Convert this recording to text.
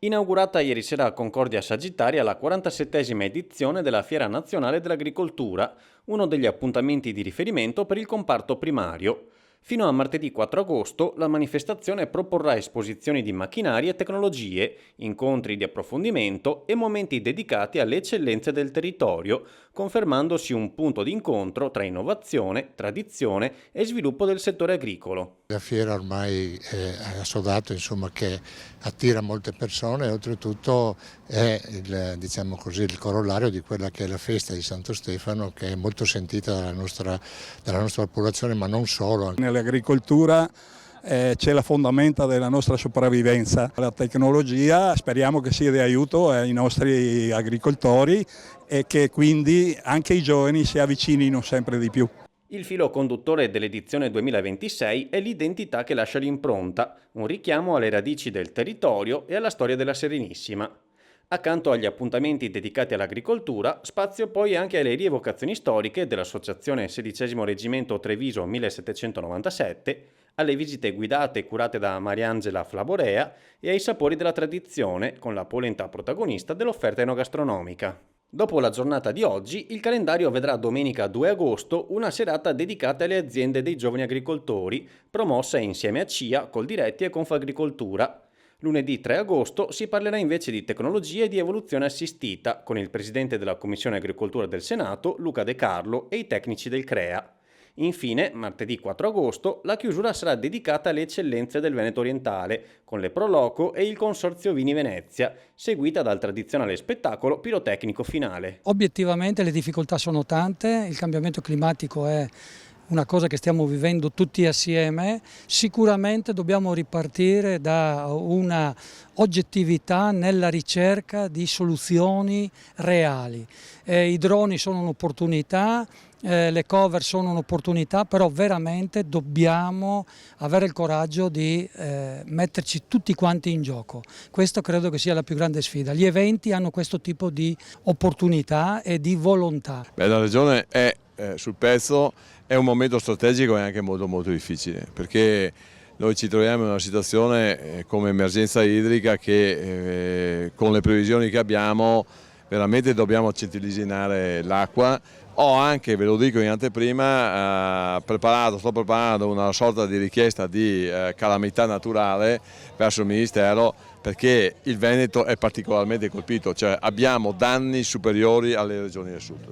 Inaugurata ieri sera a Concordia Sagittaria la 47esima edizione della Fiera Nazionale dell'Agricoltura, uno degli appuntamenti di riferimento per il comparto primario. Fino a martedì 4 agosto la manifestazione proporrà esposizioni di macchinari e tecnologie, incontri di approfondimento e momenti dedicati alle eccellenze del territorio, confermandosi un punto di incontro tra innovazione, tradizione e sviluppo del settore agricolo. La fiera ormai è assodato, insomma, che attira molte persone e oltretutto è il corollario di quella che è la festa di Santo Stefano, che è molto sentita dalla nostra popolazione, ma non solo. Nell'agricoltura c'è la fondamenta della nostra sopravvivenza. La tecnologia speriamo che sia di aiuto ai nostri agricoltori e che quindi anche i giovani si avvicinino sempre di più. Il filo conduttore dell'edizione 2026 è l'identità che lascia l'impronta, un richiamo alle radici del territorio e alla storia della Serenissima. Accanto agli appuntamenti dedicati all'agricoltura, spazio poi anche alle rievocazioni storiche dell'Associazione XVI Reggimento Treviso 1797, alle visite guidate e curate da Mariangela Flaborea e ai sapori della tradizione, con la polenta protagonista dell'offerta enogastronomica. Dopo la giornata di oggi, il calendario vedrà domenica 2 agosto una serata dedicata alle aziende dei giovani agricoltori, promossa insieme a CIA, Coldiretti e Confagricoltura. Lunedì 3 agosto si parlerà invece di tecnologie e di evoluzione assistita, con il presidente della Commissione Agricoltura del Senato, Luca De Carlo, e i tecnici del CREA. Infine, martedì 4 agosto, la chiusura sarà dedicata alle eccellenze del Veneto orientale, con le Pro Loco e il Consorzio Vini Venezia, seguita dal tradizionale spettacolo pirotecnico finale. Obiettivamente le difficoltà sono tante, il cambiamento climatico è una cosa che stiamo vivendo tutti assieme. Sicuramente dobbiamo ripartire da una oggettività nella ricerca di soluzioni reali. I droni sono un'opportunità, le cover sono un'opportunità, però veramente dobbiamo avere il coraggio di metterci tutti quanti in gioco. Questo credo che sia la più grande sfida. Gli eventi hanno questo tipo di opportunità e di volontà. La regione è sul pezzo, è un momento strategico e anche molto difficile, perché noi ci troviamo in una situazione come emergenza idrica che con le previsioni che abbiamo veramente dobbiamo centralizzare l'acqua. Ho anche, ve lo dico in anteprima, sto preparando una sorta di richiesta di calamità naturale verso il Ministero, perché il Veneto è particolarmente colpito, cioè abbiamo danni superiori alle regioni del sud.